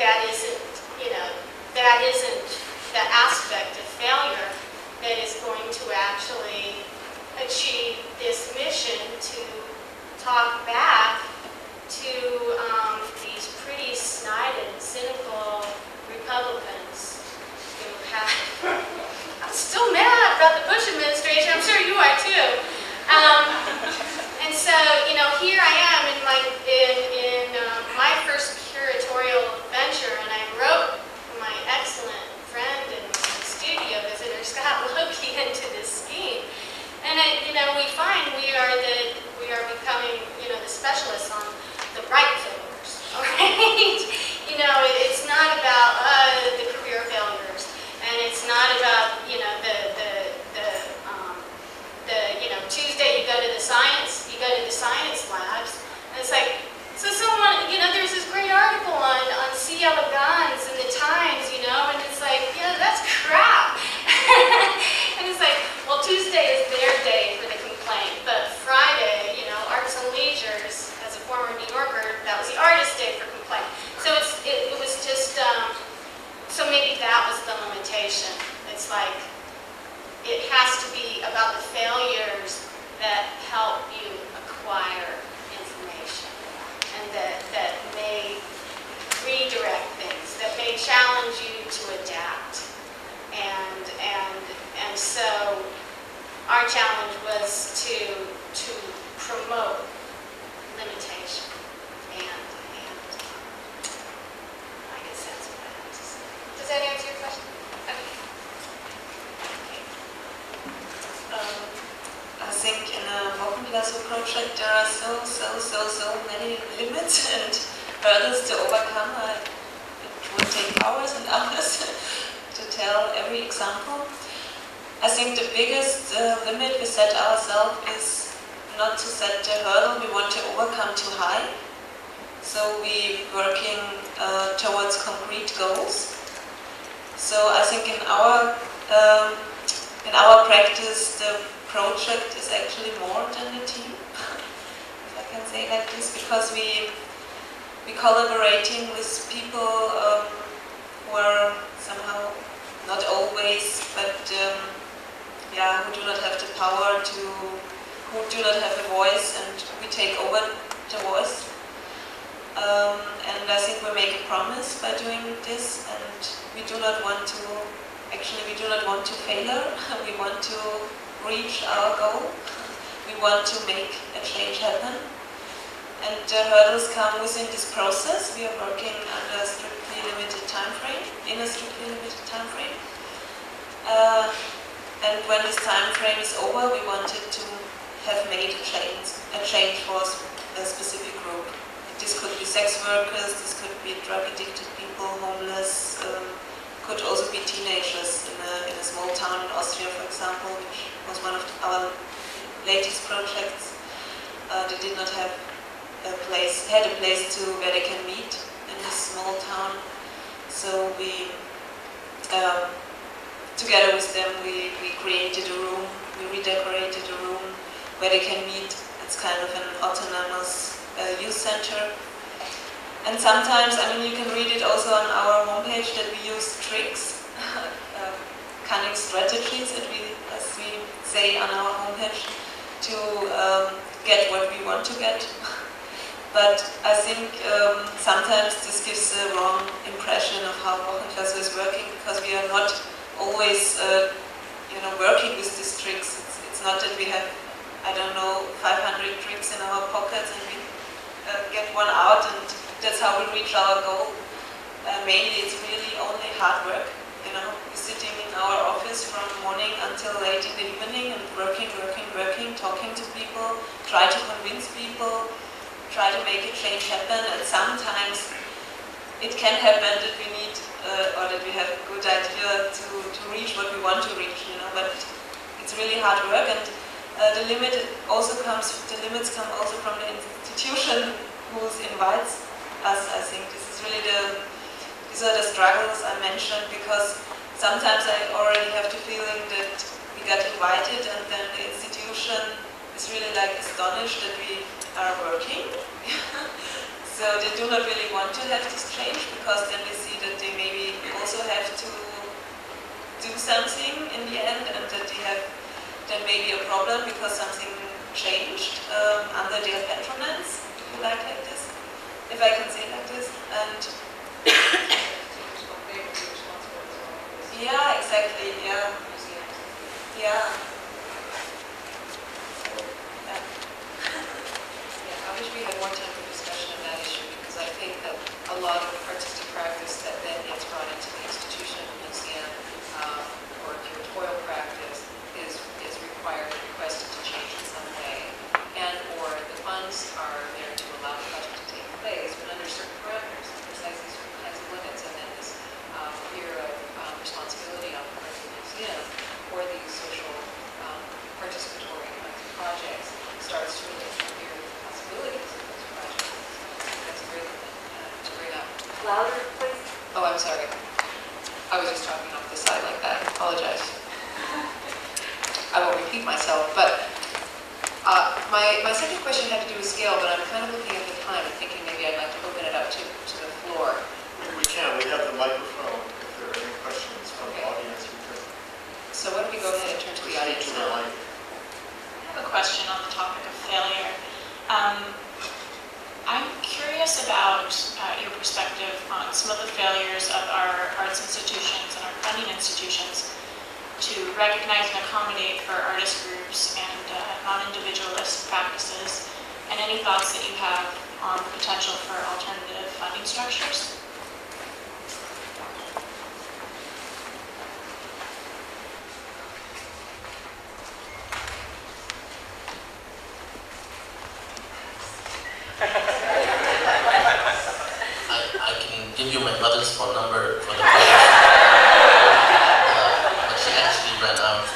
that isn't, that isn't the aspect of failure that is going to actually achieve this mission to talk back to these pretty snide and cynical Republicans who have, I'm still mad about the Bush administration, I'm sure you are too. And so, here I am in my first curatorial venture, and I wrote my excellent friend and studio visitor, Scott Loki, into this scheme. And we find we are becoming, the specialists on the right failures, all right? It's not about the career failures, and it's not about, Tuesday you go to the science labs, and it's like, so someone, there's this great article on C. elegans in the Times, and it's like, that's crap. And it's like, well, Tuesday is their day for the complaint, but Friday, Arts and Leisures, as a former New Yorker, that was the artist day for complaint. So it was just, so maybe that was the limitation. It's like, it has to be about the failures that help you acquire information, and that may redirect things, that may challenge you to adapt. And so our challenge was to promote limitation, and I guess that's what I have to say. Does that answer your question? I think in a Wochenklasse project there are so many limits and hurdles to overcome. It would take hours and hours to tell every example. I think the biggest limit we set ourselves is not to set the hurdle we want to overcome too high. So we're working towards concrete goals. So I think in our practice, the project is actually more than a team, if I can say like this, because we're collaborating with people who are somehow, not always, but who do not have the power who do not have a voice, and we take over the voice. And I think we make a promise by doing this, and we do not want to fail. We want to reach our goal. We want to make a change happen. And the hurdles come within this process. We are working under a strictly limited time frame, and when this time frame is over, we wanted to have made a change for a specific group. This could be sex workers, this could be drug-addicted people, homeless, could also be teenagers in a small town in Austria, for example, which was one of our latest projects. They did not have a place where they can meet in this small town. So we, together with them, we created a room, we redecorated a room where they can meet. It's kind of an autonomous youth center. And sometimes, you can read it also on our homepage that we use tricks, cunning strategies, as we say on our homepage, to get what we want to get. But I think sometimes this gives a wrong impression of how Wochenklasse is working, because we are not always, working with these tricks. It's not that we have, 500 tricks in our pockets and we get one out and that's how we reach our goal. Mainly it's really only hard work. We're sitting in our office from morning until late in the evening and working, talking to people, try to convince people, try to make a change happen. And sometimes it can happen that we need or that we have a good idea to reach what we want to reach, but it's really hard work. And the limits come also from the institution who invites us. I think this is really these are the struggles I mentioned, because sometimes I already have the feeling that we got invited and then the institution is really astonished that we are working. So they do not really want to have this change, because then they may be a problem because something changed under their patronage, if you like this, if I can say like this. And yeah, exactly, yeah. Yeah. I wish we had more time for discussion on that issue, because I think that a lot of artistic practice that then gets brought into the institution, museum, or curatorial practice is requested to change in some way, and or the funds are there to allow the project to take place, but under certain parameters, precisely certain kinds of limits, and then this fear of responsibility on the part of the museum for these social participatory kinds of projects starts to really interfere with the possibilities of those projects. I think that's a great thing to bring up. Louder, please. Oh, I'm sorry. I was just talking off the side like that. Apologize. I won't repeat myself, but my second question had to do with scale, but I'm kind of looking at the time and thinking maybe I'd like to open it up to the floor. We can. We have the microphone. If there are any questions from the audience, we can. So why don't we go ahead and turn to the audience now? I have a question on the topic of failure. I'm curious about your perspective on some of the failures of our arts institutions and our funding institutions to recognize and accommodate for artist groups and non-individualist practices, and any thoughts that you have on the potential for alternative funding structures. I can give you my mother's phone number for the project, but she actually ran out.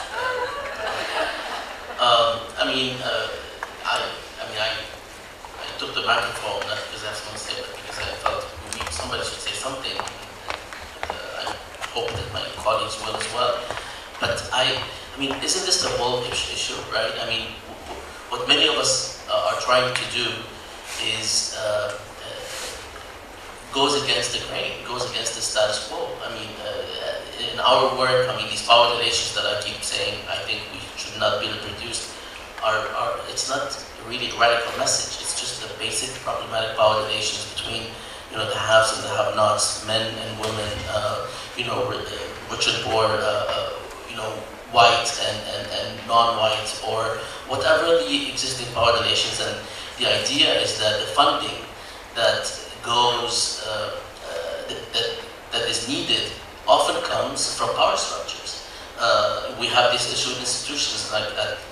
I took the microphone not because I was going to say it, but because I felt somebody should say something. I hope that my colleagues will as well. But isn't this the whole issue, right? What many of us are trying to do is goes against the grain, goes against the status quo. In our work, these power relations that I keep saying I think we should not be reproduced it's not really a radical message. It's just the basic problematic power relations between the haves and the have-nots, men and women, rich and poor, white and non-white, or whatever the existing power relations. And the idea is that the funding that goes, that is needed often comes from power structures. We have this issue in institutions, like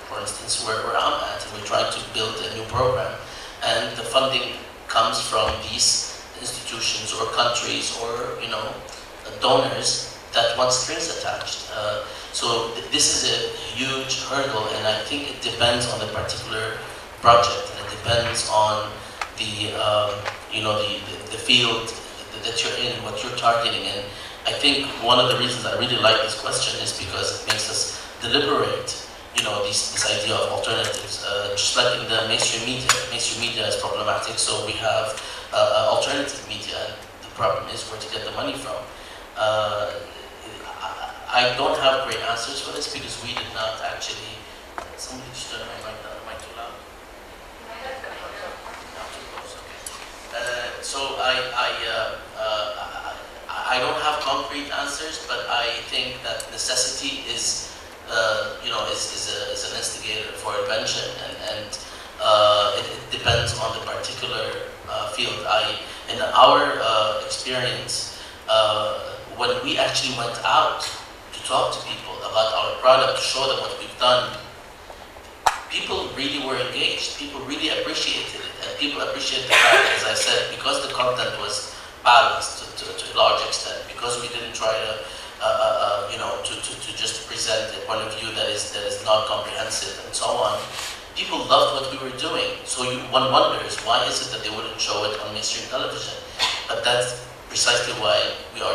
for instance, where I'm at, and we're trying to build a new program, and the funding comes from these institutions or countries or donors that want strings attached. So this is a huge hurdle, and I think it depends on the particular project, and it depends on the the field that you're in, what you're targeting. And I think one of the reasons I really like this question is because it makes us deliberate, this idea of alternatives. Just like in the mainstream media is problematic, so we have alternative media, and the problem is where to get the money from. I don't have great answers for this because we did not actually. Somebody just turned my mic down. Am I too loud? Not too close. Okay. So I don't have concrete answers, but I think that necessity is an instigator for invention, and it depends on the particular field. In our experience, when we actually went out to talk to people about our product, to show them what we've done, people really were engaged. People really appreciated it, and people appreciated the fact, as I said, because the content was balanced to a large extent, because we didn't try to just present a point of view that is not comprehensive and so on. People loved what we were doing, so one wonders why is it that they wouldn't show it on mainstream television. But that's precisely why we are